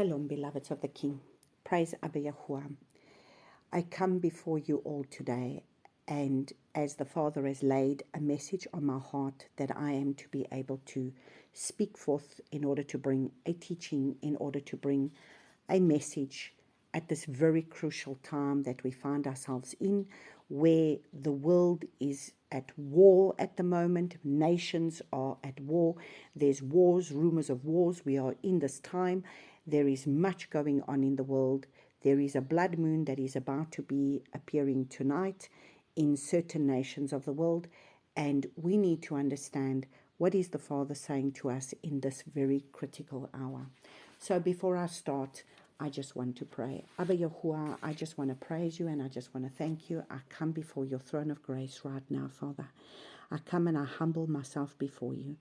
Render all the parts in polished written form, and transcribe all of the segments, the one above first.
Shalom, beloveds of the King. Praise Abba Yahuah. I come before you all today, and as the Father has laid a message on my heart that I am to be able to speak forth in order to bring a teaching, in order to bring a message at this very crucial time that we find ourselves in, where the world is at war at the moment. Nations are at war. There's wars, rumors of wars. We are in this time. There is much going on in the world. There is a blood moon that is about to be appearing tonight in certain nations of the world. And we need to understand what is the Father saying to us in this very critical hour. So before I start, I just want to pray. Abba Yahuah, I just want to praise you and I just want to thank you. I come before your throne of grace right now, Father. I come and I humble myself before you.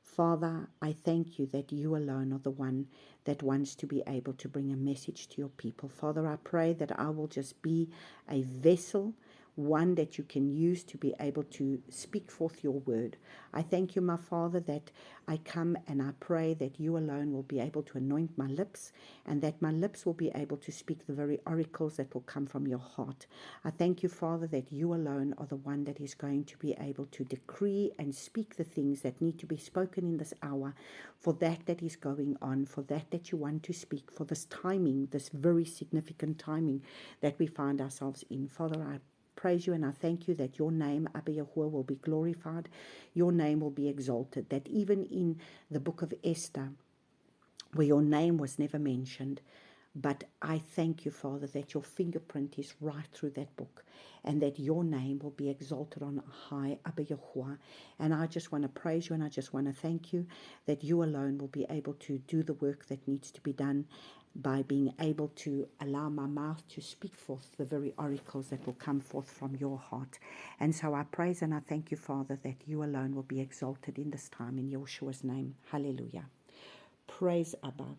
Father, I thank you that you alone are the one that wants to be able to bring a message to your people. Father, I pray that I will just be a vessel, one that you can use to be able to speak forth your word. I thank you, my Father, that I come and I pray that you alone will be able to anoint my lips and that my lips will be able to speak the very oracles that will come from your heart. I thank you, Father, that you alone are the one that is going to be able to decree and speak the things that need to be spoken in this hour, for that is going on, for that you want to speak, for this timing, this very significant timing that we find ourselves in. Father, I praise you and I thank you that your name, Abba Yahuah, will be glorified. Your name will be exalted. That even in the Book of Esther, where your name was never mentioned, but I thank you, Father, that your fingerprint is right through that book and that your name will be exalted on high, Abba Yahuah. And I just want to praise you and I just want to thank you that you alone will be able to do the work that needs to be done by being able to allow my mouth to speak forth the very oracles that will come forth from your heart. And so I praise and I thank you, Father, that you alone will be exalted in this time in Yahushua's name. Hallelujah. Praise Abba.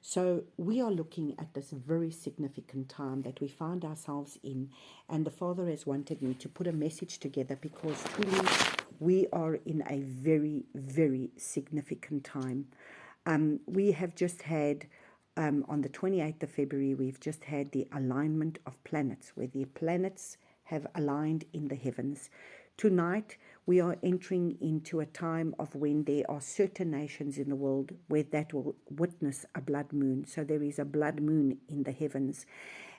So we are looking at this very significant time that we find ourselves in, and the Father has wanted me to put a message together because truly we are in a very, very significant time. We have just had, on the 28th of February, we've just had the alignment of planets, where the planets have aligned in the heavens. Tonight, we are entering into a time of when there are certain nations in the world where that will witness a blood moon. So there is a blood moon in the heavens.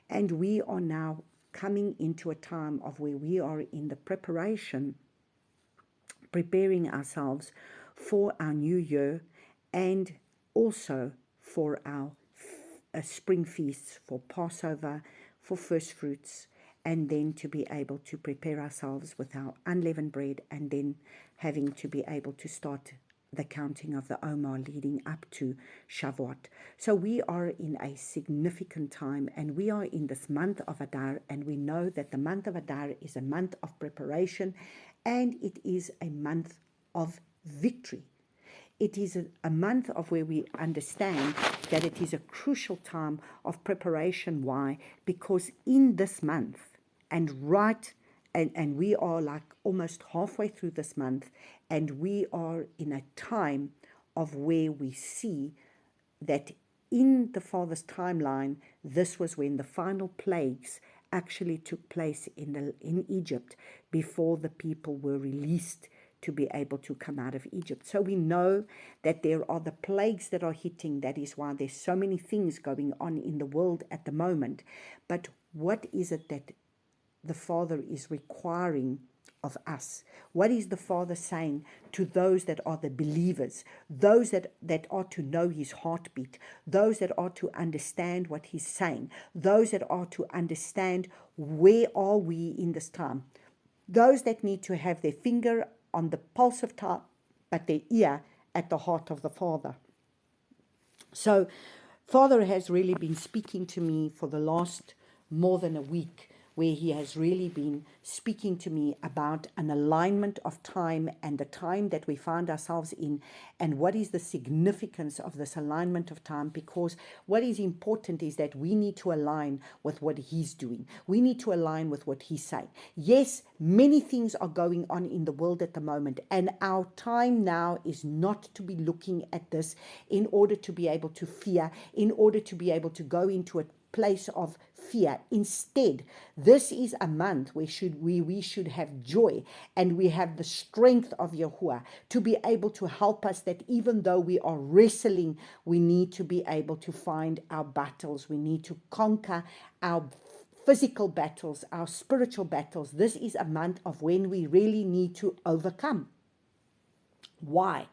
And we are now coming into a time of where we are in the preparing ourselves for our new year and also for our spring feasts, for Passover, for first fruits, and then to be able to prepare ourselves with our unleavened bread, and then having to be able to start the counting of the Omer leading up to Shavuot. So we are in a significant time, and we are in this month of Adar, and we know that the month of Adar is a month of preparation, and it is a month of victory. It is a month of where we understand that it is a crucial time of preparation. Why? Because in this month, and we are like almost halfway through this month, and we are in a time of where we see that in the Father's timeline, this was when the final plagues actually took place in Egypt before the people were released to be able to come out of Egypt. So we know that there are the plagues that are hitting. That is why there's so many things going on in the world at the moment. But what is it that the Father is requiring of us? What is the Father saying to those that are the believers, those that are to know his heartbeat, those that are to understand what he's saying, those that are to understand where are we in this time, those that need to have their finger on the pulse of time, but their ear at the heart of the Father. So Father has really been speaking to me for the last more than a week where he has really been speaking to me about an alignment of time and the time that we find ourselves in, and what is the significance of this alignment of time. Because what is important is that we need to align with what he's doing. We need to align with what he's saying. Yes, many things are going on in the world at the moment, and our time now is not to be looking at this in order to be able to fear, in order to be able to go into a place of fear. Instead, this is a month where we should have joy, and we have the strength of Yahuah to be able to help us, that even though we are wrestling, we need to be able to find our battles. We need to conquer our physical battles, our spiritual battles. This is a month of when we really need to overcome. Why?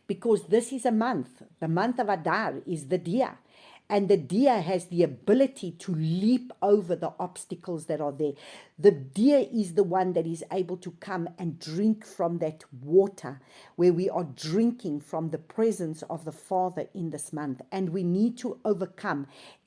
Because this is a month, the month of Adar is the deer. And the deer has the ability to leap over the obstacles that are there. The deer is the one that is able to come and drink from that water, where we are drinking from the presence of the Father in this month. And we need to overcome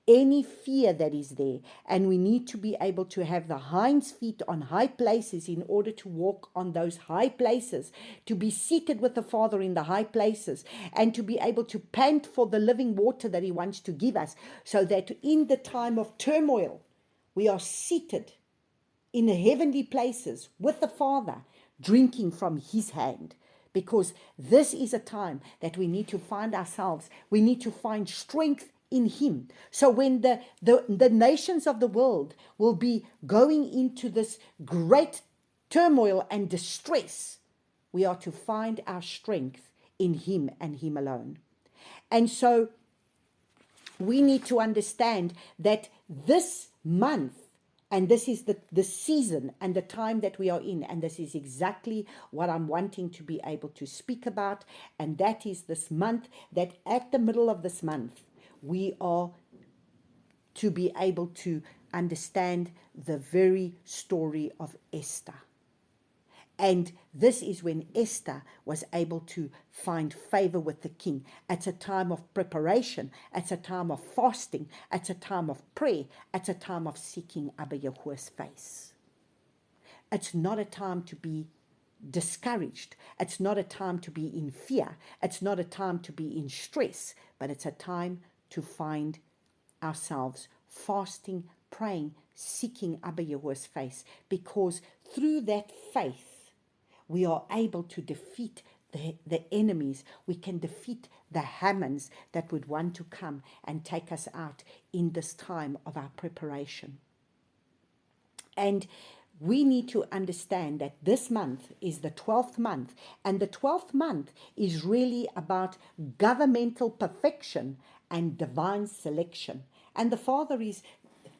any fear that is there, and we need to be able to have the hinds feet on high places in order to walk on those high places, to be seated with the Father in the high places, and to be able to pant for the living water that he wants to give us, so that in the time of turmoil we are seated in the heavenly places with the Father, drinking from his hand. Because this is a time that we need to find ourselves, we need to find strength in him. So when the nations of the world will be going into this great turmoil and distress, we are to find our strength in him and him alone. And so we need to understand that this month, and this is the season and the time that we are in, and this is exactly what I'm wanting to be able to speak about, and that is this month, that at the middle of this month, we are to be able to understand the very story of Esther. And this is when Esther was able to find favor with the king. It's a time of preparation. It's a time of fasting. It's a time of prayer. It's a time of seeking Abba Yahuah's face. It's not a time to be discouraged. It's not a time to be in fear. It's not a time to be in stress, but it's a time to find ourselves fasting, praying, seeking Abba Yahuah's face, because through that faith, we are able to defeat the enemies. We can defeat the Hamans that would want to come and take us out in this time of our preparation. And we need to understand that this month is the 12th month, and the 12th month is really about governmental perfection and divine selection. And the Father is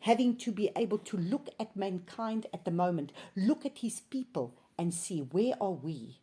having to be able to look at mankind at the moment, look at his people, and see, where are we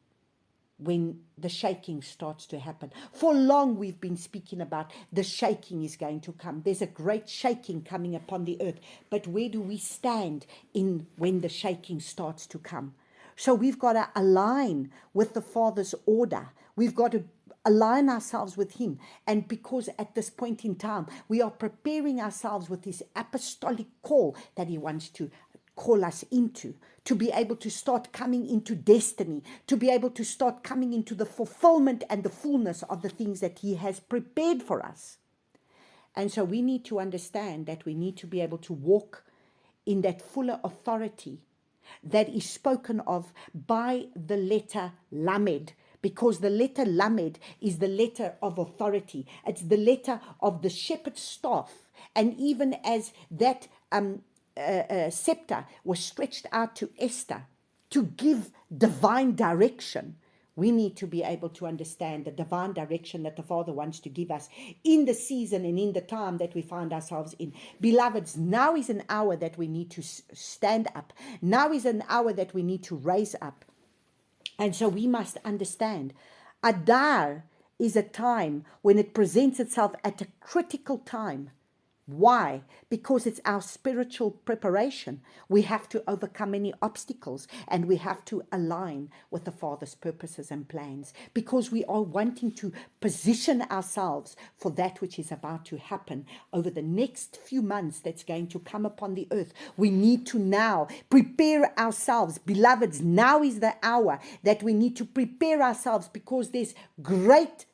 when the shaking starts to happen? For long we've been speaking about the shaking is going to come. There's a great shaking coming upon the earth. But where do we stand in when the shaking starts to come? So we've got to align with the Father's order. We've got to align ourselves with him. And because at this point in time, we are preparing ourselves with this apostolic call that he wants to call us into, to be able to start coming into destiny, to be able to start coming into the fulfillment and the fullness of the things that he has prepared for us. And so we need to understand that we need to be able to walk in that fuller authority that is spoken of by the letter Lamed, because the letter Lamed is the letter of authority. It's the letter of the shepherd's staff. And even as that scepter was stretched out to Esther to give divine direction, we need to be able to understand the divine direction that the Father wants to give us in the season and in the time that we find ourselves in. Beloveds, now is an hour that we need to stand up. Now is an hour that we need to raise up. And so we must understand, Adar is a time when it presents itself at a critical time. Why? Because it's our spiritual preparation. We have to overcome any obstacles and we have to align with the Father's purposes and plans because we are wanting to position ourselves for that which is about to happen over the next few months that's going to come upon the earth. We need to now prepare ourselves. Beloveds, now is the hour that we need to prepare ourselves because there's great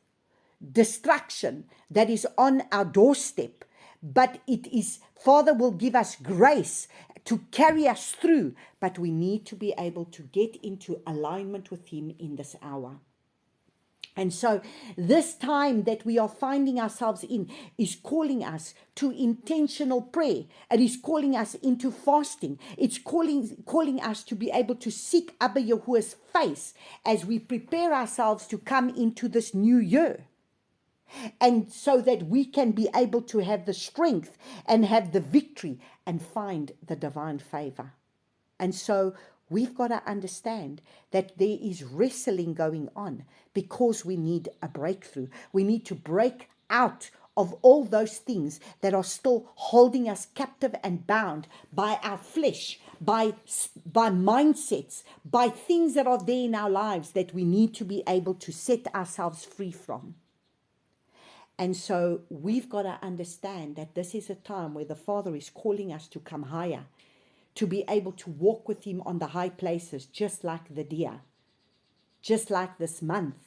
destruction that is on our doorstep. But it is, Father will give us grace to carry us through, but we need to be able to get into alignment with Him in this hour. And so this time that we are finding ourselves in is calling us to intentional prayer. It is calling us into fasting. It's calling us to be able to seek Abba Yahuah's face as we prepare ourselves to come into this new year. And so that we can be able to have the strength and have the victory and find the divine favor. And so we've got to understand that there is wrestling going on because we need a breakthrough. We need to break out of all those things that are still holding us captive and bound by our flesh, by mindsets, by things that are there in our lives that we need to be able to set ourselves free from. And so we've got to understand that this is a time where the Father is calling us to come higher, to be able to walk with Him on the high places, just like the deer, just like this month,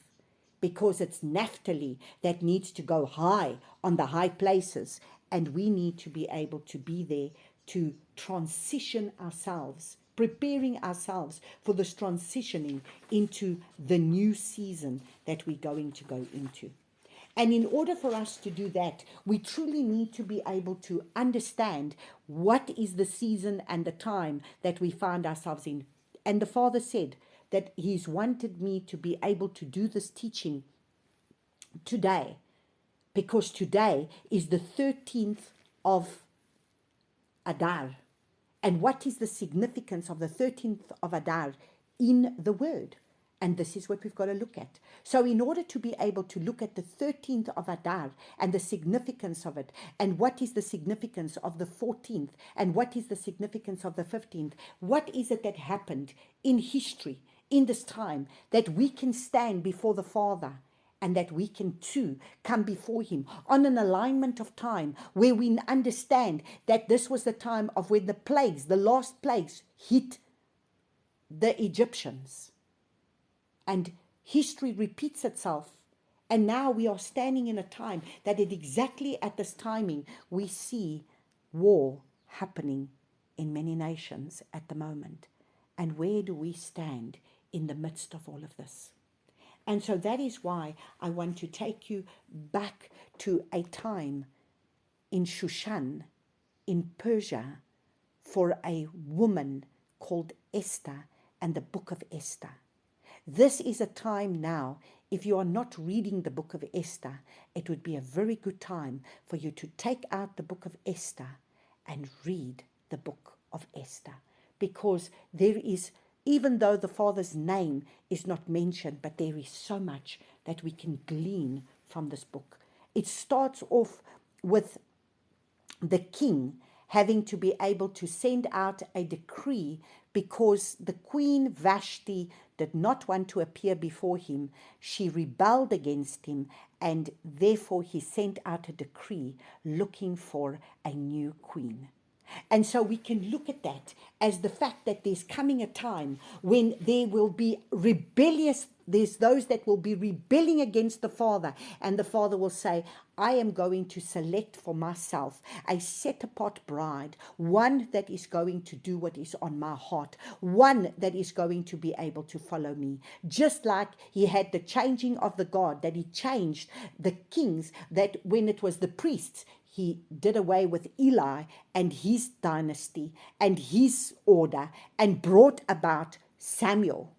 because it's Naphtali that needs to go high on the high places, and we need to be able to be there to transition ourselves, preparing ourselves for this transitioning into the new season that we're going to go into. And in order for us to do that, we truly need to be able to understand what is the season and the time that we find ourselves in. And the Father said that He's wanted me to be able to do this teaching today, because today is the 13th of Adar. And what is the significance of the 13th of Adar in the Word? And this is what we've got to look at. So in order to be able to look at the 13th of Adar and the significance of it, and what is the significance of the 14th, and what is the significance of the 15th, what is it that happened in history in this time that we can stand before the Father and that we can too come before Him on an alignment of time where we understand that this was the time of when the plagues, the last plagues, hit the Egyptians. And history repeats itself. And now we are standing in a time that exactly at this timing, we see war happening in many nations at the moment. And where do we stand in the midst of all of this? And so that is why I want to take you back to a time in Shushan, in Persia, for a woman called Esther and the Book of Esther. This is a time now, if you are not reading the Book of Esther, it would be a very good time for you to take out the Book of Esther and read the Book of Esther. Because there is, even though the Father's name is not mentioned, but there is so much that we can glean from this book. It starts off with the king having to be able to send out a decree because the Queen Vashti did not want to appear before him. She rebelled against him, and therefore he sent out a decree looking for a new queen. And so we can look at that as the fact that there's coming a time when there will be there's those that will be rebelling against the Father, and the Father will say, I am going to select for myself a set-apart bride, one that is going to do what is on my heart, one that is going to be able to follow me. Just like He had the changing of the guard, that He changed the kings, that when it was the priests, He did away with Eli and his dynasty and his order and brought about Samuel.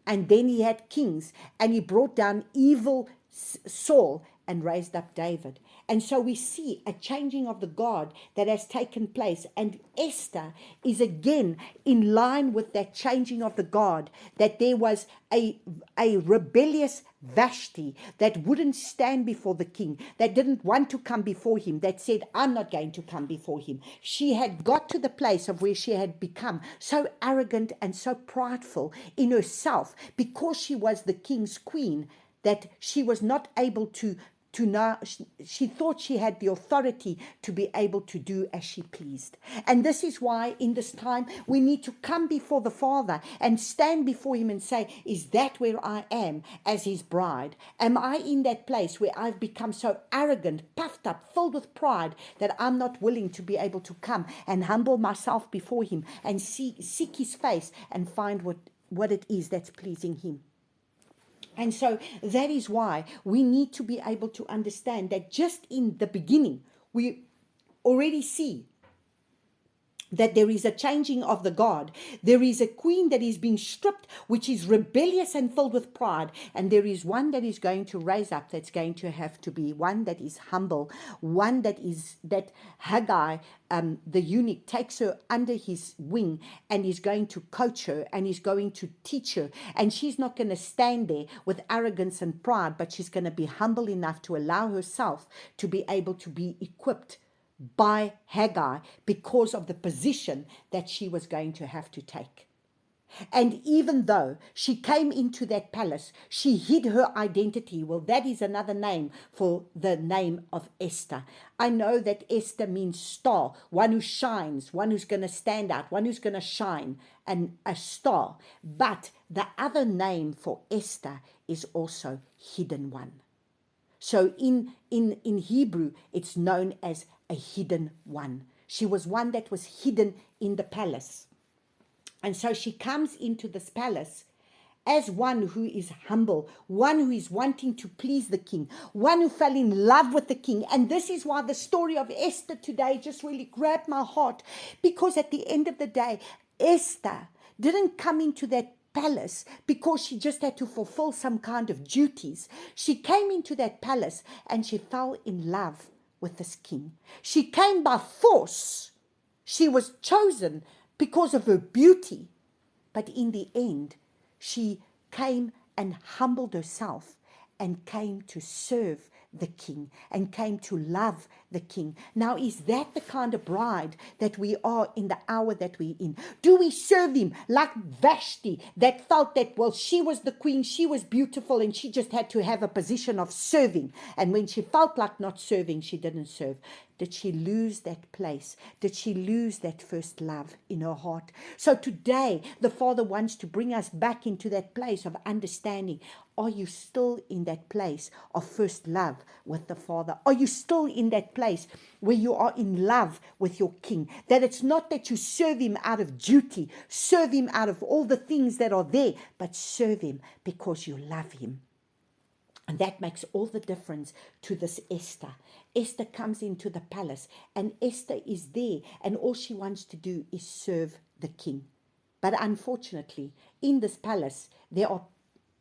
And then He had kings, and He brought down evil Saul and raised up David. And so we see a changing of the guard that has taken place. And Esther is again in line with that changing of the guard, that there was a rebellious Vashti that wouldn't stand before the king, that didn't want to come before him, that said, I'm not going to come before him. She had got to the place of where she had become so arrogant and so prideful in herself because she was the king's queen, that she was not able to know, she thought she had the authority to be able to do as she pleased. And this is why in this time we need to come before the Father and stand before him and say, is that where I am as his bride? Am I in that place where I've become so arrogant, puffed up, filled with pride, that I'm not willing to be able to come and humble myself before him and seek his face and find what it is that's pleasing him? And so that is why we need to be able to understand that just in the beginning, we already see that there is a changing of the guard. There is a queen that is being stripped, which is rebellious and filled with pride. And there is one that is going to raise up, that's going to have to be one that is humble, one that Haggai, the eunuch, takes her under his wing and is going to coach her and is going to teach her. And she's not going to stand there with arrogance and pride, but she's going to be humble enough to allow herself to be able to be equipped by Haggai because of the position that she was going to have to take. And even though she came into that palace, she hid her identity. Well, that is another name for the name of Esther. I know that Esther means star, one who shines, one who's going to stand out, one who's going to shine, and a star. But the other name for Esther is also hidden one. So in Hebrew, it's known as a hidden one. She was one that was hidden in the palace. And so she comes into this palace as one who is humble, one who is wanting to please the king, one who fell in love with the king. And this is why the story of Esther today just really grabbed my heart, because at the end of the day, Esther didn't come into that palace because she just had to fulfill some kind of duties. She came into that palace and she fell in love with this king. She came by force. She was chosen because of her beauty. But in the end, she came and humbled herself and came to serve the king and came to love the king. Now, is that the kind of bride that we are in the hour that we're in? Do we serve him like Vashti, that felt that, well, she was the queen, she was beautiful, and she just had to have a position of serving. And when she felt like not serving, she didn't serve. Did she lose that place? Did she lose that first love in her heart? So today, the Father wants to bring us back into that place of understanding. Are you still in that place of first love with the Father? Are you still in that place where you are in love with your King? That it's not that you serve him out of duty, serve him out of all the things that are there, but serve him because you love him. And that makes all the difference to this Esther. Esther comes into the palace and Esther is there, and all she wants to do is serve the king. But unfortunately, in this palace, there are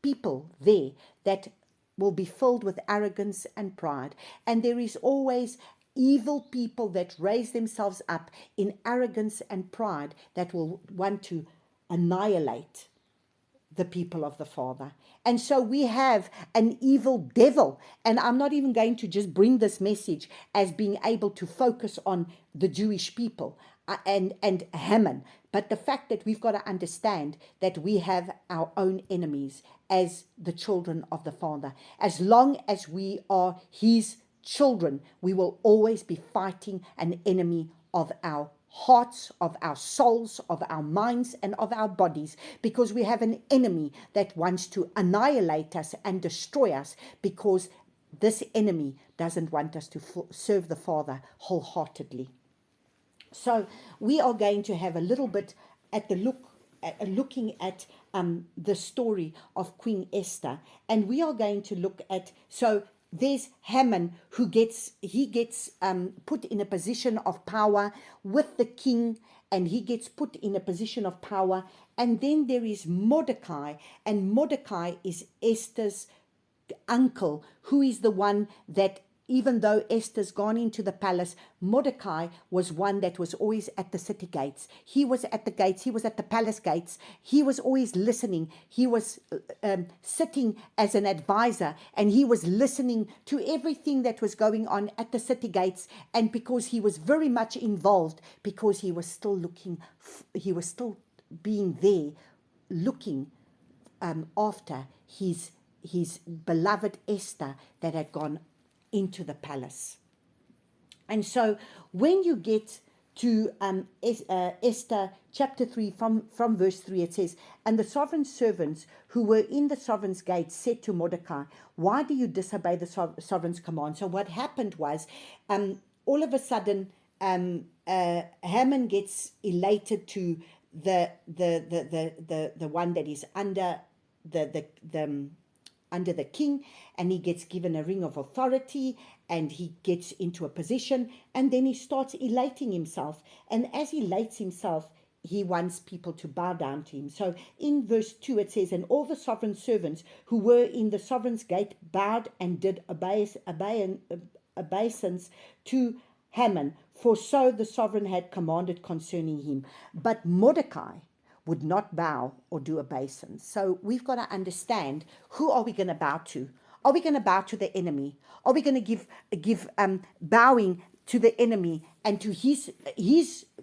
people there that will be filled with arrogance and pride. And there is always evil people that raise themselves up in arrogance and pride that will want to annihilate the people of the Father. And so we have an evil devil. And I'm not even going to just bring this message as being able to focus on the Jewish people and Haman. But the fact that we've got to understand that we have our own enemies as the children of the Father. As long as we are his children, we will always be fighting an enemy of our hearts, of our souls, of our minds, and of our bodies, because we have an enemy that wants to annihilate us and destroy us, because this enemy doesn't want us to serve the Father wholeheartedly. So we are going to have a little bit at looking at the story of Queen Esther, and we are going to look at, so there's Haman who gets put in a position of power with the king, and he gets put in a position of power. And then there is Mordecai, and Mordecai is Esther's uncle, who is the one that, even though Esther's gone into the palace, Mordecai was one that was always at the city gates. He was at the gates. He was at the palace gates. He was always listening. He was sitting as an advisor, and he was listening to everything that was going on at the city gates. And because he was very much involved, because he was still being there, looking after his beloved Esther that had gone into the palace. And so when you get to Esther chapter 3 from verse 3, it says, "And the sovereign servants who were in the sovereign's gate said to Mordecai, 'Why do you disobey the sovereign's command?'" So what happened was, all of a sudden, Haman gets elated to the one that is under under the king, and he gets given a ring of authority, and he gets into a position, and then he starts elating himself. And as he elates himself, he wants people to bow down to him. So in verse 2 it says, "And all the sovereign servants who were in the sovereign's gate bowed and did obeisance to Haman, for so the sovereign had commanded concerning him. But Mordecai would not bow or do obeisance." So we've got to understand, who are we going to bow to? Are we going to bow to the enemy? Are we going to give bowing to the enemy and to his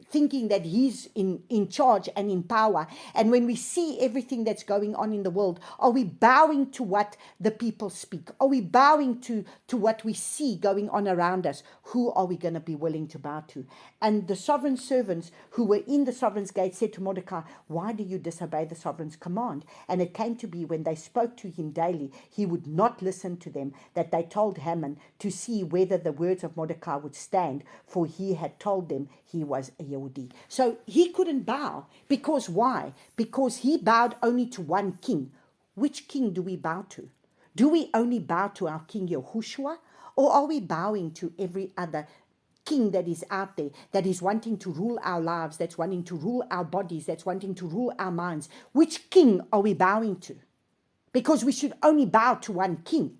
thinking that he's in charge and in power? And when we see everything that's going on in the world, are we bowing to what the people speak? Are we bowing to what we see going on around us? Who are we going to be willing to bow to? And the sovereign servants who were in the sovereign's gate said to Mordecai, "Why do you disobey the sovereign's command?" And it came to be, when they spoke to him daily, he would not listen to them, that they told Haman to see whether the words of Mordecai would stand, for he had told them he was a Yehudi. So he couldn't bow. Because why? Because he bowed only to one king. Which king do we bow to? Do we only bow to our King Yahushua? Or are we bowing to every other king that is out there, that is wanting to rule our lives, that's wanting to rule our bodies, that's wanting to rule our minds? Which king are we bowing to? Because we should only bow to one king,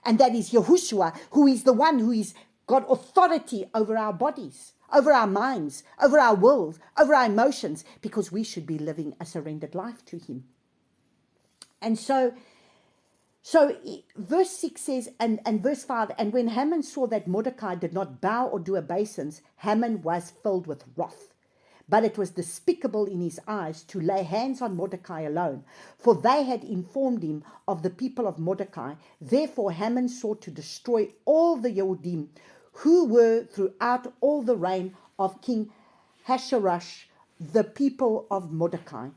and that is Yahushua, who is the one who is got authority over our bodies, over our minds, over our wills, over our emotions, because we should be living a surrendered life to him. And so verse 6 says, and verse 5, "And when Haman saw that Mordecai did not bow or do obeisance, Haman was filled with wrath. But it was despicable in his eyes to lay hands on Mordecai alone, for they had informed him of the people of Mordecai. Therefore Haman sought to destroy all the Yehudim who were throughout all the reign of King Xerxes, the people of Mordecai.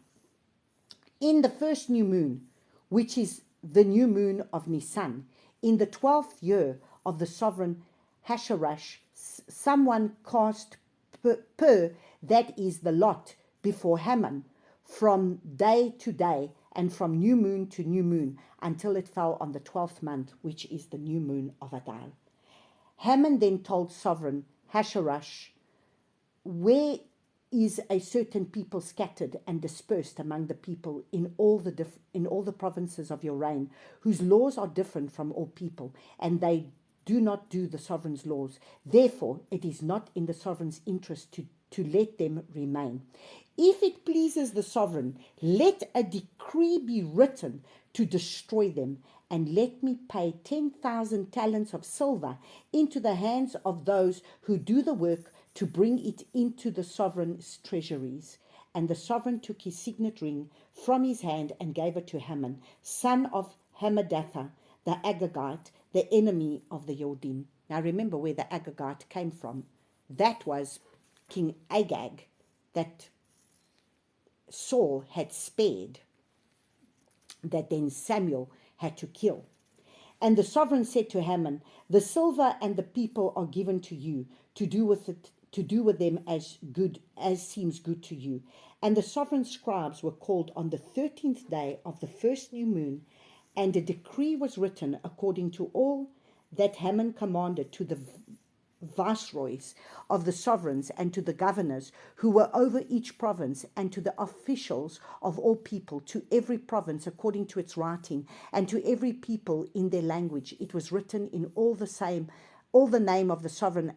In the first new moon, which is the new moon of Nisan, in the 12th year of the sovereign Xerxes, someone cast per, that is the lot, before Haman, from day to day, and from new moon to new moon, until it fell on the 12th month, which is the new moon of Adar. Haman then told sovereign Xerxes, "Where is a certain people scattered and dispersed among the people in all the provinces of your reign, whose laws are different from all people, and they do not do the sovereign's laws. Therefore it is not in the sovereign's interest to let them remain. If it pleases the sovereign, let a decree be written to destroy them, and let me pay 10,000 talents of silver into the hands of those who do the work, to bring it into the sovereign's treasuries." And the sovereign took his signet ring from his hand and gave it to Haman, son of Hammedatha, the Agagite, the enemy of the Yehudim. Now remember where the Agagite came from. That was King Agag, that Saul had spared, that then Samuel had to kill. And the sovereign said to Haman, "The silver and the people are given to you, to do with them as seems good to you." And the sovereign scribes were called on the 13th day of the first new moon, and a decree was written according to all that Haman commanded to the viceroys of the sovereigns, and to the governors who were over each province, and to the officials of all people, to every province according to its writing, and to every people in their language. It was written in all the name of the sovereign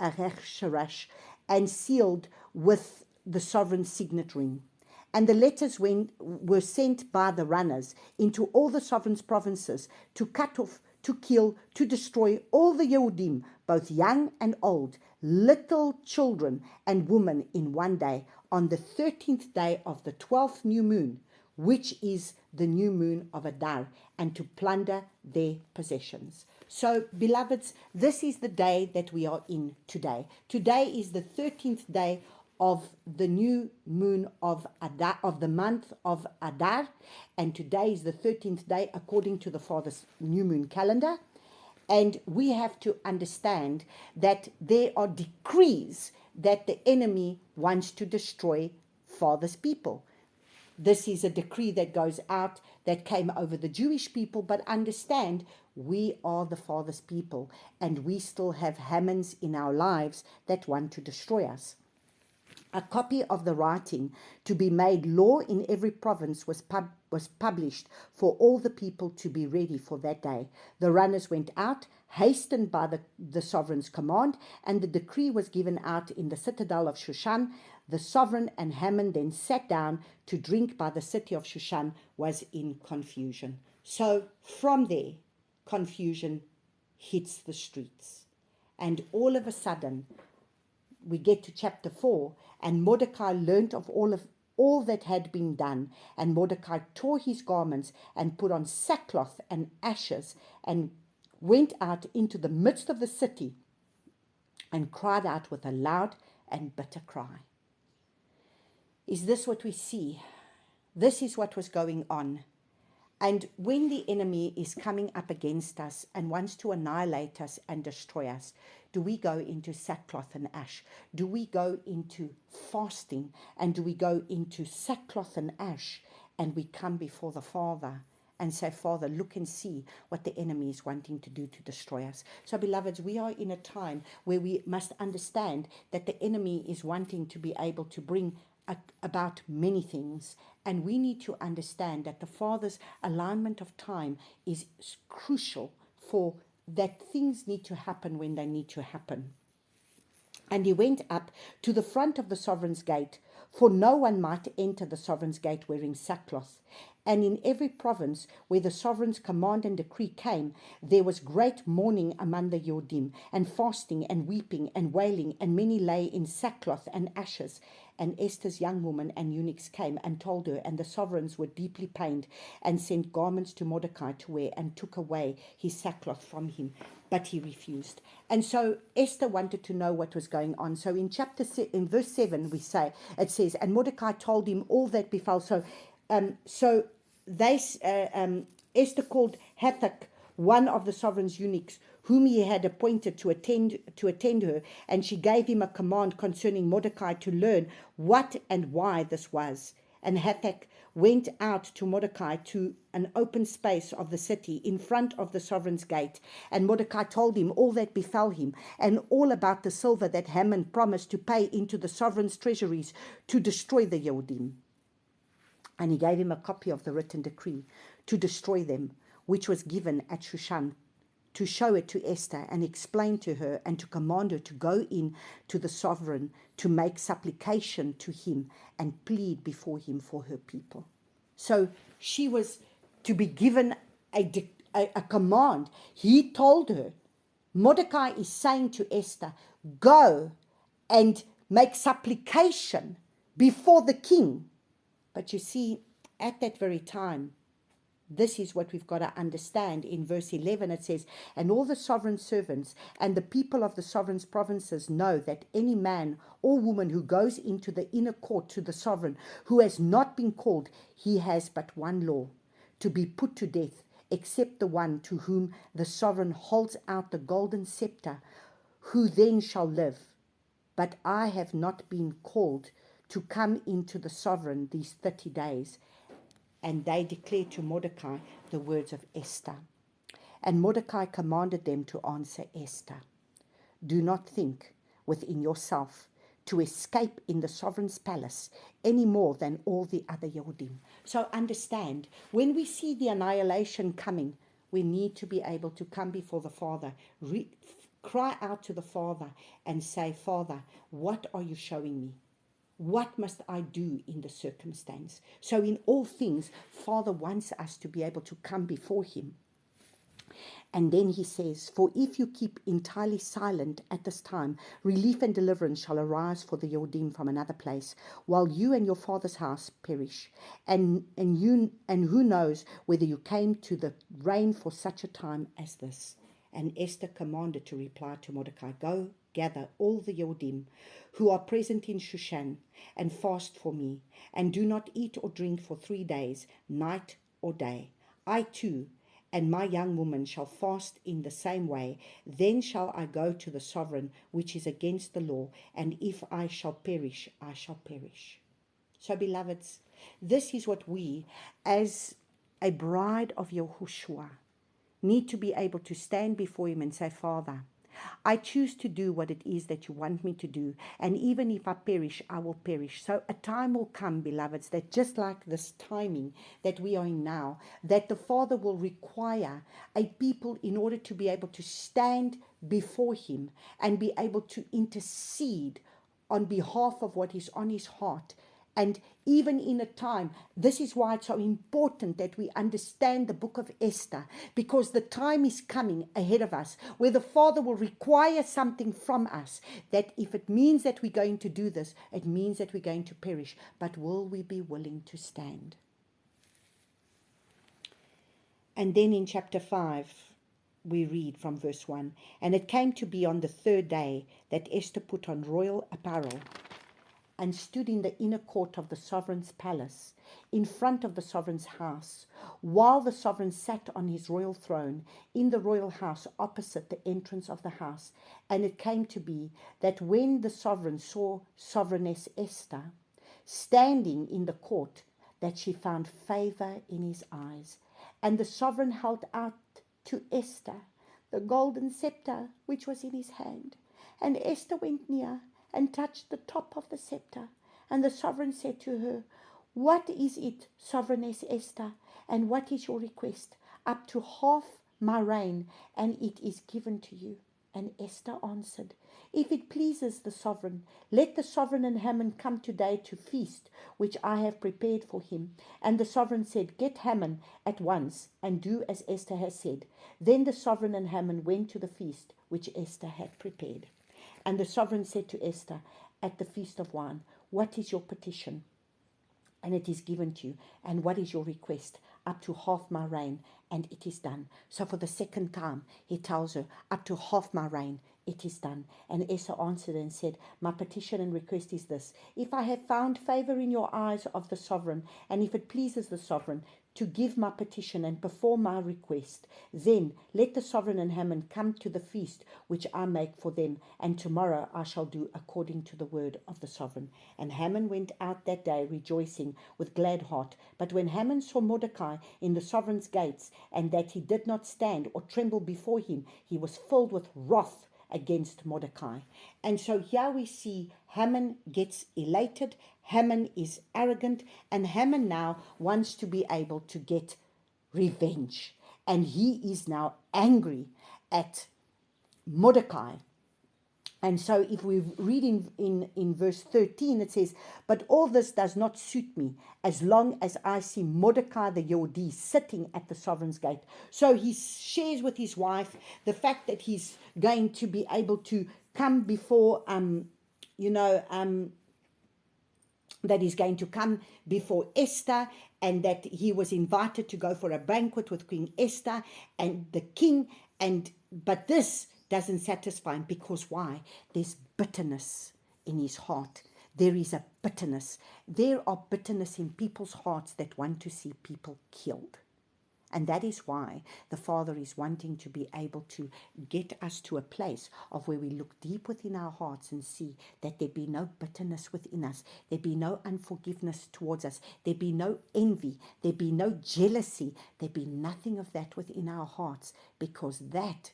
Xerxes, and sealed with the sovereign's signet ring. And the letters were sent by the runners into all the sovereign's provinces to cut off, to kill, to destroy all the Yehudim, both young and old, little children and women, in one day, on the 13th day of the 12th new moon, which is the new moon of Adar, and to plunder their possessions. So, beloveds, this is the day that we are in today. Today is the 13th day of the new moon of Adar, of the month of Adar, and today is the 13th day according to the Father's new moon calendar. And we have to understand that there are decrees that the enemy wants to destroy Father's people. This is a decree that goes out, that came over the Jewish people, but understand we are the Father's people, and we still have Hamans in our lives that want to destroy us. A copy of the writing to be made law in every province was published for all the people to be ready for that day. The runners went out, hastened by the sovereign's command, and the decree was given out in the citadel of Shushan. The sovereign and Haman then sat down to drink by the city of Shushan was in confusion. So from there, confusion hits the streets. And all of a sudden, we get to chapter 4, and Mordecai learnt of all that had been done. And Mordecai tore his garments and put on sackcloth and ashes, and went out into the midst of the city and cried out with a loud and bitter cry. Is this what we see? This is what was going on. And when the enemy is coming up against us and wants to annihilate us and destroy us, do we go into sackcloth and ash? Do we go into fasting? And do we go into sackcloth and ash? And we come before the Father and say, Father, look and see what the enemy is wanting to do to destroy us. So, beloveds, we are in a time where we must understand that the enemy is wanting to be able to bring about many things, and we need to understand that the Father's alignment of time is crucial for that things need to happen when they need to happen. And he went up to the front of the sovereign's gate, for no one might enter the sovereign's gate wearing sackcloth. And in every province where the sovereign's command and decree came, there was great mourning among the Yodim, and fasting and weeping and wailing, and many lay in sackcloth and ashes. And Esther's young women and eunuchs came and told her, and the sovereigns were deeply pained, and sent garments to Mordecai to wear, and took away his sackcloth from him. But he refused. And so Esther wanted to know what was going on. So in verse 7, it says, and Mordecai told him all that befell. So Esther called Hathach, one of the sovereign's eunuchs, whom he had appointed to attend her, and she gave him a command concerning Mordecai to learn what and why this was. And Hathach went out to Mordecai to an open space of the city in front of the sovereign's gate. And Mordecai told him all that befell him, and all about the silver that Haman promised to pay into the sovereign's treasuries to destroy the Yehudim. And he gave him a copy of the written decree to destroy them, which was given at Shushan, to show it to Esther and explain to her, and to command her to go in to the sovereign to make supplication to him and plead before him for her people. So she was to be given a command. He told her, Mordecai is saying to Esther, go and make supplication before the king. But you see, at that very time, this is what we've got to understand. In verse 11 it says, and all the sovereign servants and the people of the sovereign's provinces know that any man or woman who goes into the inner court to the sovereign, who has not been called, he has but one law, to be put to death, except the one to whom the sovereign holds out the golden scepter, who then shall live. But I have not been called to come into the sovereign these 30 days. And they declared to Mordecai the words of Esther. And Mordecai commanded them to answer Esther. do not think within yourself to escape in the sovereign's palace any more than all the other Yehudim. So understand, when we see the annihilation coming, we need to be able to come before the Father, cry out to the Father and say, Father, what are you showing me? What must I do in the circumstance? So in all things, Father wants us to be able to come before him. And then he says, for if you keep entirely silent at this time, relief and deliverance shall arise for the Yodim from another place, while you and your father's house perish. And who knows whether you came to the reign for such a time as this. And Esther commanded to reply to Mordecai, go gather all the Yodim who are present in Shushan, and fast for me, and do not eat or drink for 3 days, night or day. I too and my young woman shall fast in the same way. Then shall I go to the sovereign, which is against the law, and if I shall perish, I shall perish. So, beloveds, this is what we, as a bride of Yahushua, need to be able to stand before him and say, Father, I choose to do what it is that you want me to do, and even if I perish, I will perish. So a time will come, beloveds, that just like this timing that we are in now, that the Father will require a people in order to be able to stand before him and be able to intercede on behalf of what is on his heart. And even in a time, this is why it's so important that we understand the Book of Esther, because the time is coming ahead of us where the Father will require something from us, that if it means that we're going to do this, it means that we're going to perish. But will we be willing to stand? And then in chapter 5, we read from verse 1, and it came to be on the 3rd day that Esther put on royal apparel and stood in the inner court of the sovereign's palace, in front of the sovereign's house, while the sovereign sat on his royal throne in the royal house opposite the entrance of the house. And it came to be that when the sovereign saw Sovereigness Esther standing in the court, that she found favor in his eyes. And the sovereign held out to Esther the golden scepter which was in his hand. And Esther went near and touched the top of the scepter. And the sovereign said to her, what is it, Sovereigness Esther, and what is your request? Up to half my reign, and it is given to you. And Esther answered, if it pleases the sovereign, let the sovereign and Haman come today to feast, which I have prepared for him. And the sovereign said, get Haman at once, and do as Esther has said. Then the sovereign and Haman went to the feast which Esther had prepared. And the sovereign said to Esther at the feast of wine, what is your petition? And it is given to you. And what is your request? Up to half my reign, and it is done. So for the second time, he tells her, up to half my reign, it is done. And Esther answered and said, my petition and request is this. If I have found favor in your eyes of the sovereign, and if it pleases the sovereign to give my petition and perform my request, then let the sovereign and Haman come to the feast which I make for them, and tomorrow I shall do according to the word of the sovereign. And Haman went out that day rejoicing with glad heart. But when Haman saw Mordecai in the sovereign's gates, and that he did not stand or tremble before him, he was filled with wrath against Mordecai. And so here we see Haman gets elated, Haman is arrogant, and Haman now wants to be able to get revenge. And he is now angry at Mordecai. And so if we read in verse 13, it says, but all this does not suit me as long as I see Mordecai the Yehudi sitting at the sovereign's gate. So he shares with his wife the fact that he's going to be able to come before, that he's going to come before Esther, and that he was invited to go for a banquet with Queen Esther and the king. But this doesn't satisfy him, because why? There's bitterness in his heart. There is a bitterness. There are bitterness in people's hearts that want to see people killed. And that is why the Father is wanting to be able to get us to a place of where we look deep within our hearts and see that there be no bitterness within us. There be no unforgiveness towards us. There be no envy. There be no jealousy. There be nothing of that within our hearts, because that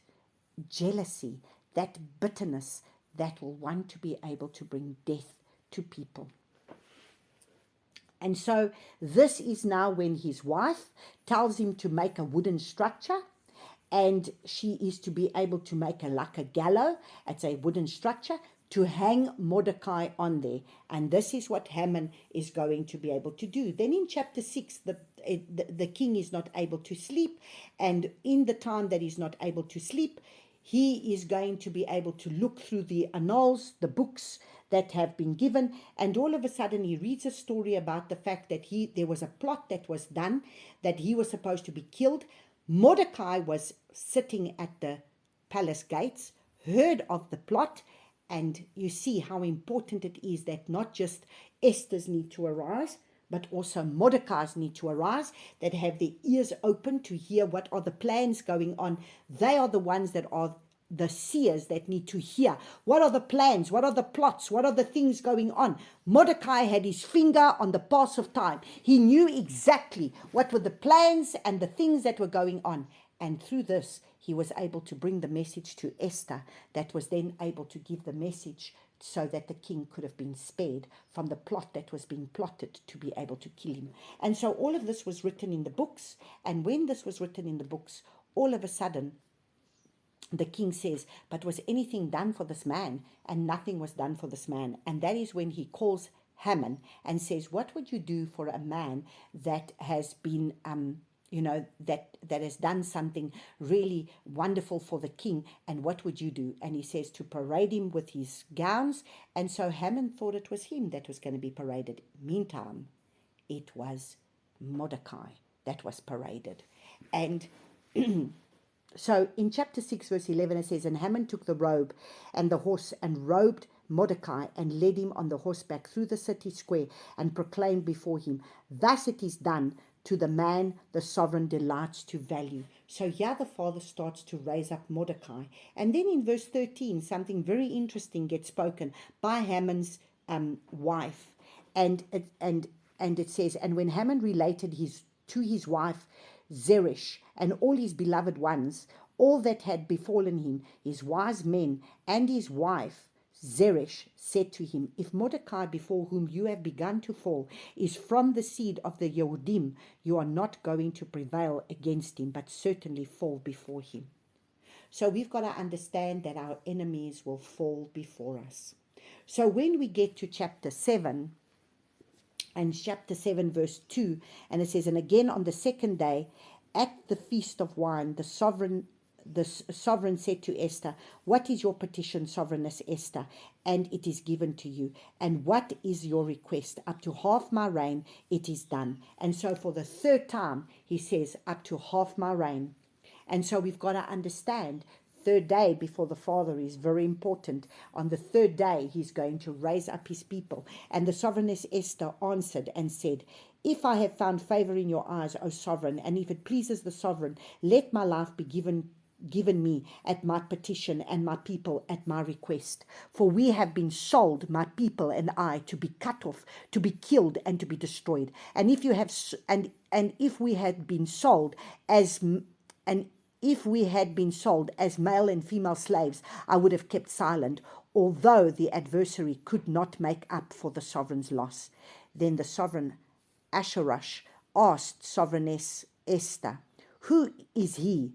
jealousy that bitterness that will want to be able to bring death to people. And so this is now when his wife tells him to make a wooden structure, and she is to be able to make like a gallows. It's a wooden structure to hang Mordecai on there. And this is what Haman is going to be able to do. Then in chapter 6, the king is not able to sleep. And in the time that he's not able to sleep, he is going to be able to look through the annals, the books that have been given, and all of a sudden he reads a story about the fact that there was a plot that was done, that he was supposed to be killed. Mordecai was sitting at the palace gates, heard of the plot, and you see how important it is that not just Esther's need to arise, but also Mordecai's need to arise, that have their ears open to hear what are the plans going on. They are the ones that are the seers that need to hear. What are the plans? What are the plots? What are the things going on? Mordecai had his finger on the pulse of time. He knew exactly what were the plans and the things that were going on. And through this, he was able to bring the message to Esther, that was then able to give the message so that the king could have been spared from the plot that was being plotted to be able to kill him. And so all of this was written in the books. And when this was written in the books, all of a sudden, the king says, but was anything done for this man? And nothing was done for this man. And that is when he calls Haman and says, what would you do for a man that has been, that has done something really wonderful for the king? And what would you do? And he says to parade him with his gowns. And so Haman thought it was him that was going to be paraded. Meantime, it was Mordecai that was paraded. And so in chapter 6, verse 11, it says, and Haman took the robe and the horse and robed Mordecai and led him on the horseback through the city square and proclaimed before him, thus it is done to the man the sovereign delights to value. So here the father starts to raise up Mordecai. And then in verse 13, something very interesting gets spoken by Haman's wife. And it says, and when Haman related to his wife Zeresh and all his beloved ones, all that had befallen him, his wise men and his wife Zeresh said to him, if Mordecai before whom you have begun to fall is from the seed of the Yehudim, you are not going to prevail against him, but certainly fall before him. So we've got to understand that our enemies will fall before us. So when we get to chapter 7, and chapter 7 verse 2, and it says, and again on the second day at the feast of wine, the sovereign said to Esther, what is your petition, sovereigness Esther? And it is given to you. And what is your request? Up to half my reign, it is done. And so for the third time, he says, up to half my reign. And so we've got to understand, third day before the Father is very important. On the third day, he's going to raise up his people. And the sovereigness Esther answered and said, if I have found favor in your eyes, O sovereign, and if it pleases the sovereign, let my life be given me at my petition and my people at my request. For we have been sold, my people and I, to be cut off, to be killed and to be destroyed. And if you have, and if we had been sold as male and female slaves, I would have kept silent, although the adversary could not make up for the sovereign's loss. Then the sovereign Ahasuerus asked sovereigness Esther, who is he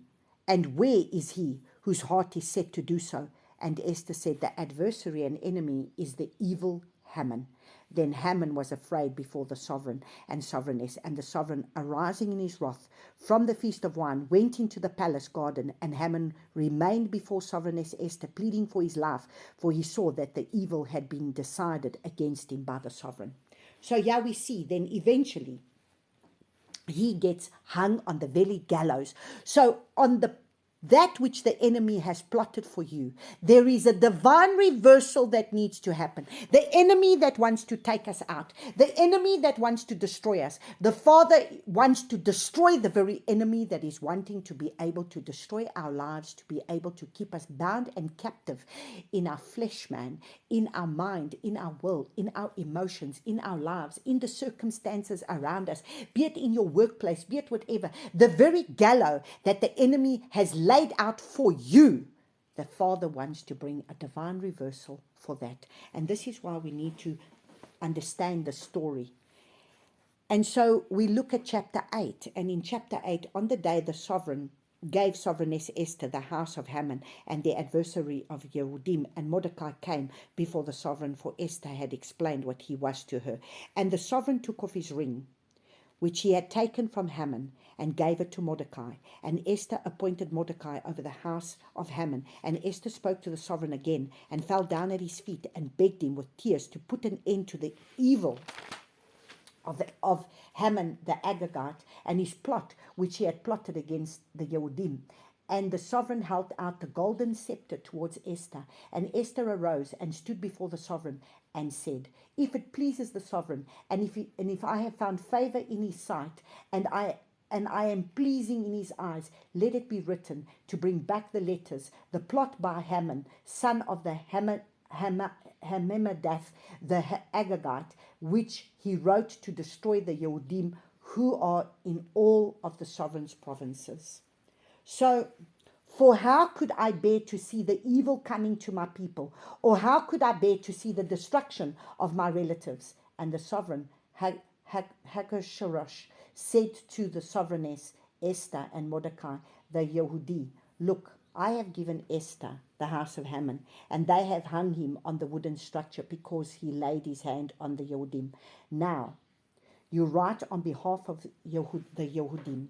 and where is he whose heart is set to do so? And Esther said, the adversary and enemy is the evil Haman. Then Haman was afraid before the sovereign and sovereigness, and the sovereign, arising in his wrath from the feast of wine, went into the palace garden, and Haman remained before sovereigness Esther, pleading for his life, for he saw that the evil had been decided against him by the sovereign. So here we see then eventually he gets hung on the very gallows. So on that which the enemy has plotted for you, there is a divine reversal that needs to happen. The enemy that wants to take us out, the enemy that wants to destroy us, the Father wants to destroy the very enemy that is wanting to be able to destroy our lives, to be able to keep us bound and captive in our flesh, man, in our mind, in our will, in our emotions, in our lives, in the circumstances around us, be it in your workplace, be it whatever. The very gallows that the enemy has laid out for you the Father wants to bring a divine reversal for that. And this is why we need to understand the story. And so we look at chapter 8, and in chapter 8, on the day the sovereign gave sovereigness Esther the house of Haman and the adversary of Yehudim, and Mordecai came before the sovereign, for Esther had explained what he was to her. And the sovereign took off his ring, which he had taken from Haman, and gave it to Mordecai. And Esther appointed Mordecai over the house of Haman. And Esther spoke to the sovereign again, and fell down at his feet, and begged him with tears to put an end to the evil of Haman the Agagite, and his plot which he had plotted against the Yehudim. And the sovereign held out the golden scepter towards Esther. And Esther arose and stood before the sovereign and said, if it pleases the sovereign, and if I have found favor in his sight, and I am pleasing in his eyes, let it be written to bring back the letters, the plot by Haman, son of the Hammedatha the Agagite, which he wrote to destroy the Yehudim who are in all of the sovereign's provinces. So, for how could I bear to see the evil coming to my people? Or how could I bear to see the destruction of my relatives? And the sovereign Hachashverosh said to the sovereigness Esther and Mordecai the Yehudi, look, I have given Esther the house of Haman, and they have hung him on the wooden structure because he laid his hand on the Yehudim. Now, you write on behalf of the Yehudim,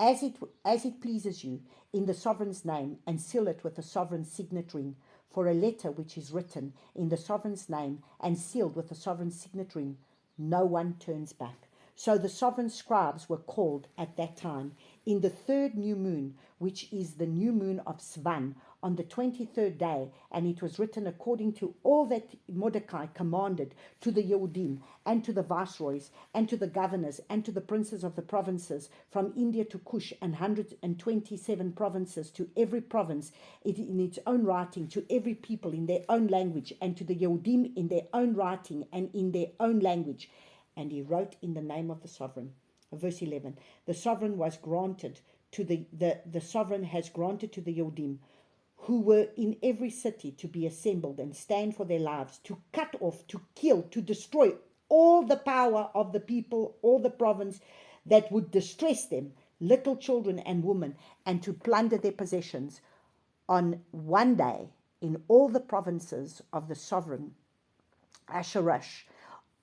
as it pleases you, in the sovereign's name, and seal it with the sovereign's signet ring. For a letter which is written in the sovereign's name and sealed with the sovereign's signet ring, no one turns back. So the sovereign scribes were called at that time in the 3rd new moon, which is the new moon of Svan, on the 23rd day, and it was written according to all that Mordecai commanded to the Yehudim, and to the viceroys, and to the governors, and to the princes of the provinces, from India to Cush, and 127 provinces, to every province in its own writing, to every people in their own language, and to the Yehudim in their own writing and in their own language. And he wrote in the name of the sovereign. Verse 11, the sovereign was granted to the sovereign has granted to the Yehudim, who were in every city, to be assembled and stand for their lives, to cut off, to kill, to destroy all the power of the people, all the province that would distress them, little children and women, and to plunder their possessions on one day in all the provinces of the sovereign Ahasuerus.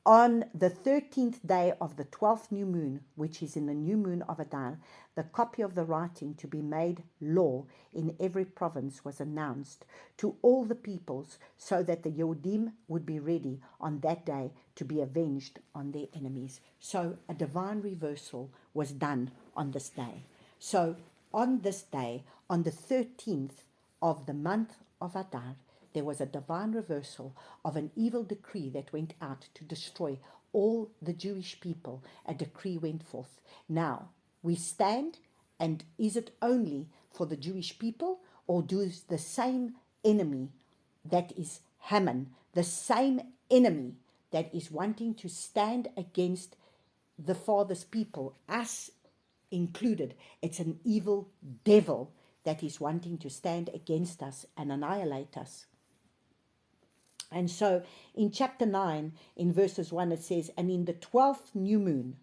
On the 13th day of the 12th new moon, which is in the new moon of Adar, the copy of the writing to be made law in every province was announced to all the peoples, so that the Yehudim would be ready on that day to be avenged on their enemies. So a divine reversal was done on this day. So on this day, on the 13th of the month of Adar, there was a divine reversal of an evil decree that went out to destroy all the Jewish people. A decree went forth. Now, we stand, and is it only for the Jewish people, or does the same enemy, that is Haman, the same enemy that is wanting to stand against the Father's people, us included, it's an evil devil that is wanting to stand against us and annihilate us. And so in chapter 9, in verses 1, it says, and in the 12th new moon,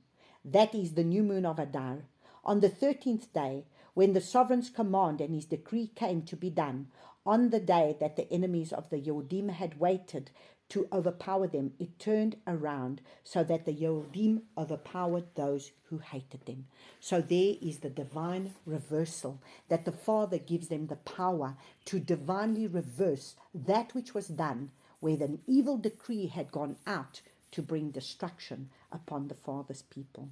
that is the new moon of Adar, on the 13th day, when the sovereign's command and his decree came to be done, on the day that the enemies of the Yehudim had waited to overpower them, it turned around so that the Yehudim overpowered those who hated them. So there is the divine reversal, that the Father gives them the power to divinely reverse that which was done, where an evil decree had gone out to bring destruction upon the Father's people.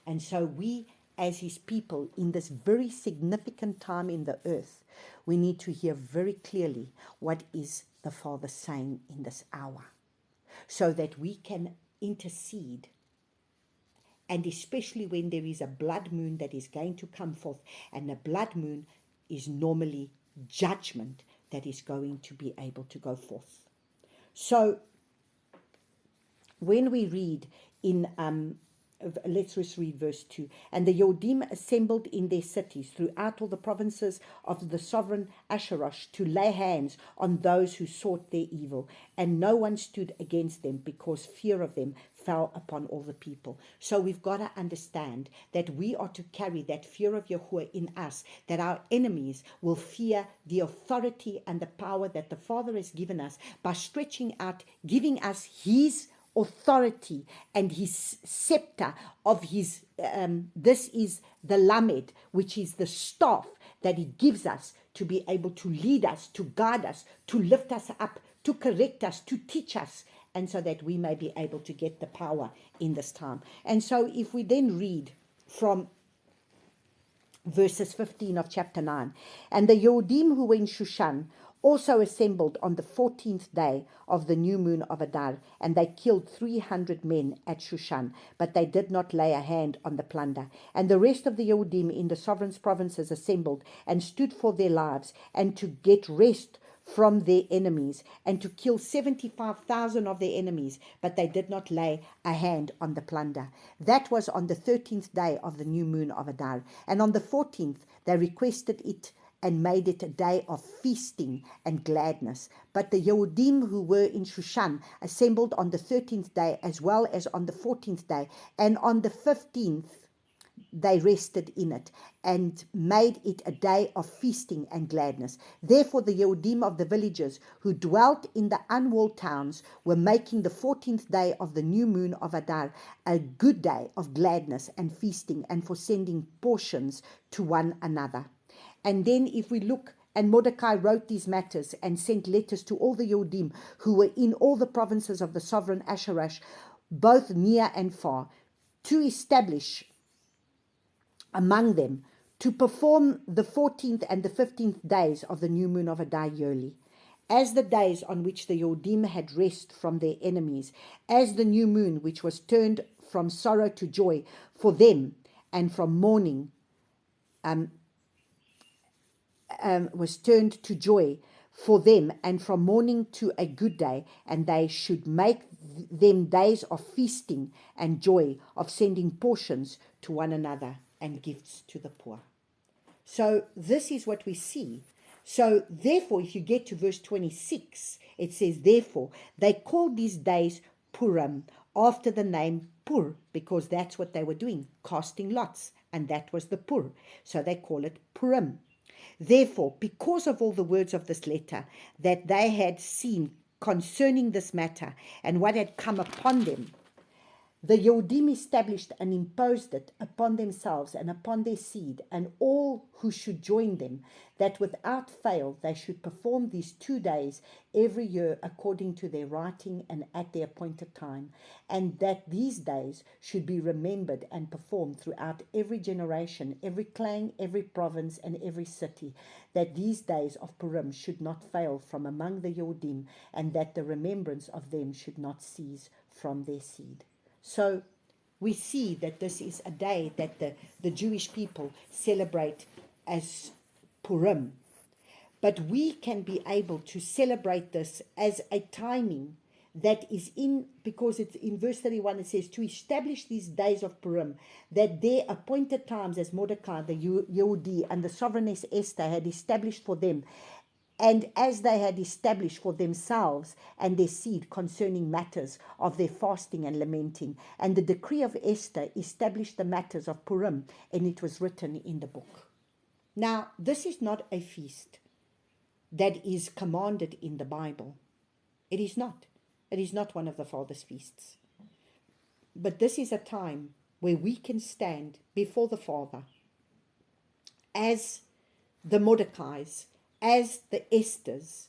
And so we, as his people, in this very significant time in the earth, we need to hear very clearly what is the Father saying in this hour, so that we can intercede. And especially when there is a blood moon that is going to come forth, and the blood moon is normally judgment that is going to be able to go forth. So when we read in let's just read verse 2. And the Yodim assembled in their cities throughout all the provinces of the sovereign Ahasuerus to lay hands on those who sought their evil. And no one stood against them, because fear of them fell upon all the people. So we've got to understand that we are to carry that fear of Yahuah in us, that our enemies will fear the authority and the power that the Father has given us by stretching out, giving us His authority and His scepter of His, this is the lamed, which is the staff that He gives us to be able to lead us, to guide us, to lift us up, to correct us, to teach us, and so that we may be able to get the power in this time. And so if we then read from verses 15 of chapter 9, and the Yodim who were in Shushan also assembled on the 14th day of the new moon of Adar, and they killed 300 men at Shushan, but they did not lay a hand on the plunder. And the rest of the Yodim in the sovereign's provinces assembled and stood for their lives, and to get rest from their enemies, and to kill 75,000 of their enemies, but they did not lay a hand on the plunder. That was on the 13th day of the new moon of Adar. And on the 14th they requested it and made it a day of feasting and gladness. But the Yehudim who were in Shushan assembled on the 13th day as well as on the 14th day, and on the 15th they rested in it and made it a day of feasting and gladness. Therefore the Yehudim of the villages who dwelt in the unwalled towns were making the 14th day of the new moon of Adar a good day of gladness and feasting, and for sending portions to one another. And then if we look, and Mordecai wrote these matters and sent letters to all the Yodim who were in all the provinces of the sovereign Ahasuerus, both near and far, to establish among them to perform the 14th and the 15th days of the new moon of Adar yearly, as the days on which the Yodim had rest from their enemies, as the new moon which was turned from sorrow to joy for them, and from mourning was turned to joy for them, and from mourning to a good day, and they should make them days of feasting and joy, of sending portions to one another and gifts to the poor. So this is what we see. So therefore, if you get to verse 26, it says, therefore, they called these days Purim, after the name Pur, because that's what they were doing, casting lots, and that was the Pur. So they call it Purim. Therefore, because of all the words of this letter that they had seen concerning this matter and what had come upon them, the Yodim established and imposed it upon themselves and upon their seed and all who should join them, that without fail they should perform these 2 days every year according to their writing and at their appointed time, and that these days should be remembered and performed throughout every generation, every clan, every province, and every city, that these days of Purim should not fail from among the Yodim, and that the remembrance of them should not cease from their seed. So we see that this is a day that the Jewish people celebrate as Purim. But we can be able to celebrate this as a timing that is in, because it's in verse 31, it says, to establish these days of Purim, that their appointed times, as Mordecai, the Yehudi, and the sovereigness Esther had established for them, and as they had established for themselves and their seed concerning matters of their fasting and lamenting. And the decree of Esther established the matters of Purim, and it was written in the book. Now, this is not a feast that is commanded in the Bible. It is not. It is not one of the Father's feasts. But this is a time where we can stand before the Father as the Mordecais, as the Esthers,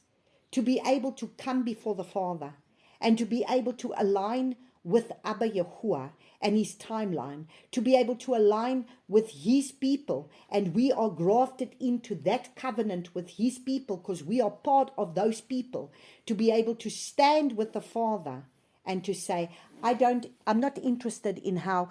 to be able to come before the Father and to be able to align with Abba Yahuah and his timeline, to be able to align with his people. And we are grafted into that covenant with his people because we are part of those people, to be able to stand with the Father and to say, I'm not interested in how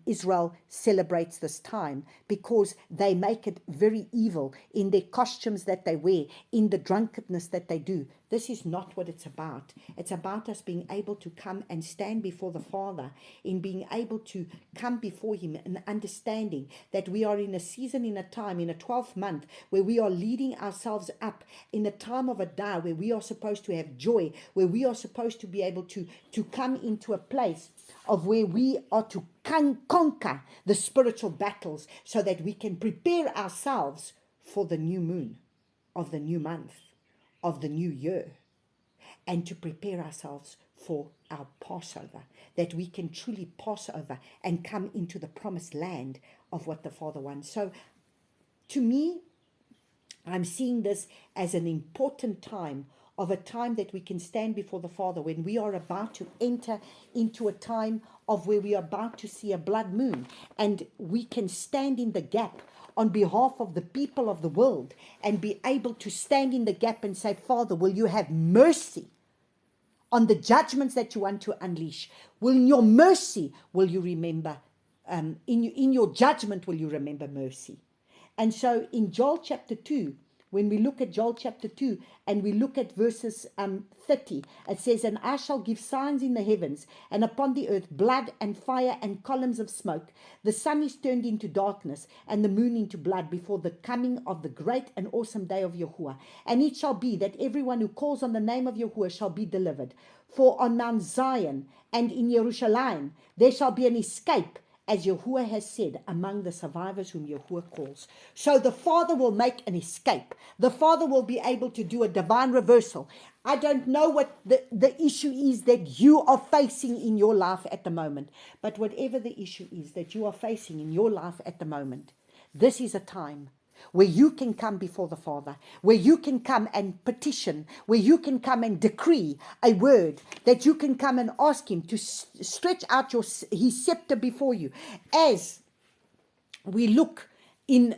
Israel celebrates this time, because they make it very evil in their costumes that they wear, in the drunkenness that they do. This is not what it's about. It's about us being able to come and stand before the Father, in being able to come before Him and understanding that we are in a season, in a time, in a 12th month where we are leading ourselves up in a time of Adar, where we are supposed to have joy, where we are supposed to be able to come into a place of where we are to conquer the spiritual battles, so that we can prepare ourselves for the new moon of the new month, of the new year, and to prepare ourselves for our Passover, that we can truly pass over and come into the promised land of what the Father wants. So to me, I'm seeing this as an important time, of a time that we can stand before the Father when we are about to enter into a time of where we are about to see a blood moon, and we can stand in the gap on behalf of the people of the world and be able to stand in the gap and say, Father, will you have mercy on the judgments that you want to unleash? Will in your mercy, will you remember, in your judgment, will you remember mercy? And so in Joel chapter 2, when we look at Joel chapter 2 and we look at verses 30, it says, and I shall give signs in the heavens and upon the earth, blood and fire and columns of smoke. The sun is turned into darkness and the moon into blood before the coming of the great and awesome day of Yahuah. And it shall be that everyone who calls on the name of Yahuah shall be delivered. For on Mount Zion and in Jerusalem there shall be an escape, as Yahuah has said, among the survivors whom Yahuah calls. So the Father will make an escape. The Father will be able to do a divine reversal. I don't know what the issue is that you are facing in your life at the moment. But whatever the issue is that you are facing in your life at the moment, this is a time where you can come before the Father, where you can come and petition, where you can come and decree a word, that you can come and ask Him to stretch out His scepter before you. As we look in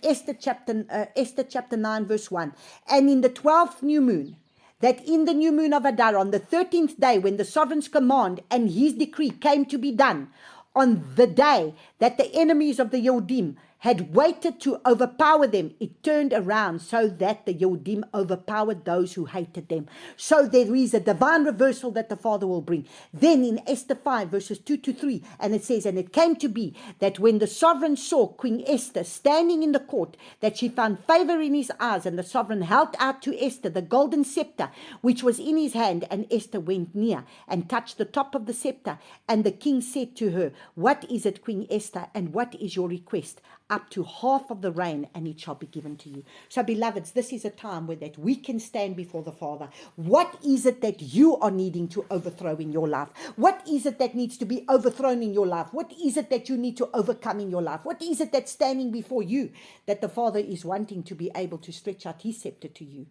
Esther chapter 9 verse 1, and in the 12th new moon, that in the new moon of Adar, on the 13th day, when the sovereign's command and his decree came to be done, on the day that the enemies of the Yehudim had waited to overpower them, it turned around so that the Yehudim overpowered those who hated them. So there is a divine reversal that the Father will bring. Then in Esther 5 verses 2 to 3, and it says, and it came to be that when the sovereign saw Queen Esther standing in the court, that she found favor in his eyes, and the sovereign held out to Esther the golden scepter which was in his hand, and Esther went near and touched the top of the scepter. And the king said to her, what is it, Queen Esther, and what is your request? Up to half of the reign, and it shall be given to you. So, beloveds, this is a time where that we can stand before the Father. What is it that you are needing to overthrow in your life? What is it that needs to be overthrown in your life? What is it that you need to overcome in your life? What is it that's standing before you that the Father is wanting to be able to stretch out His scepter to you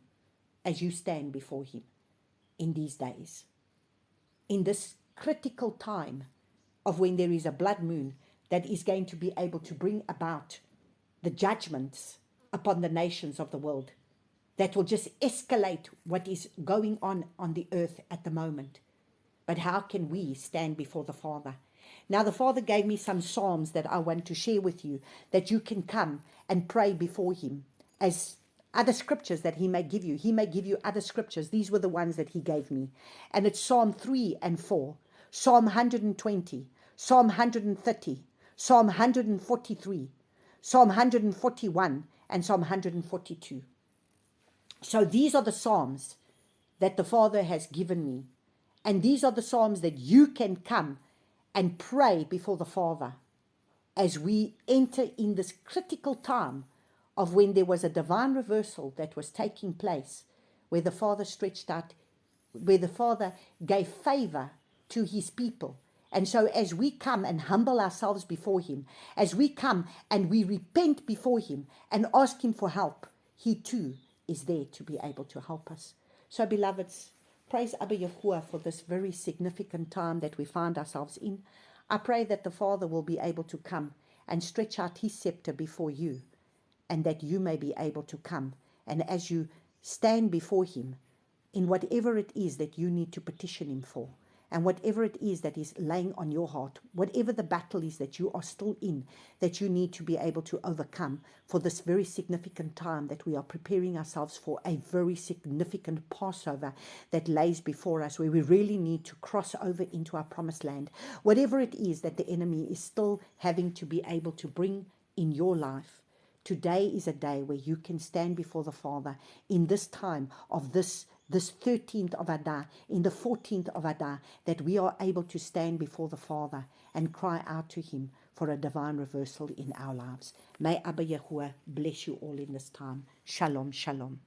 as you stand before Him in these days, in this critical time of when there is a blood moon that is going to be able to bring about the judgments upon the nations of the world, that will just escalate what is going on the earth at the moment. But how can we stand before the Father? Now, the Father gave me some Psalms that I want to share with you, that you can come and pray before Him as other scriptures that He may give you. He may give you other scriptures. These were the ones that He gave me. And it's Psalm 3 and 4, Psalm 120, Psalm 130, Psalm 143, Psalm 141, and Psalm 142. So these are the Psalms that the Father has given me. And these are the Psalms that you can come and pray before the Father as we enter in this critical time of when there was a divine reversal that was taking place, where the Father stretched out, where the Father gave favor to His people. And so as we come and humble ourselves before Him, as we come and we repent before Him and ask Him for help, He too is there to be able to help us. So, beloveds, praise Abba Yahuah for this very significant time that we find ourselves in. I pray that the Father will be able to come and stretch out His scepter before you, and that you may be able to come. And as you stand before Him, in whatever it is that you need to petition Him for, And whatever it is that is laying on your heart, whatever the battle is that you are still in, that you need to be able to overcome for this very significant time that we are preparing ourselves for, a very significant Passover that lays before us, where we really need to cross over into our promised land. Whatever it is that the enemy is still having to be able to bring in your life, today is a day where you can stand before the Father in this time of this 13th of Adar, in the 14th of Adar, that we are able to stand before the Father and cry out to Him for a divine reversal in our lives. May Abba Yahuah bless you all in this time. Shalom, shalom.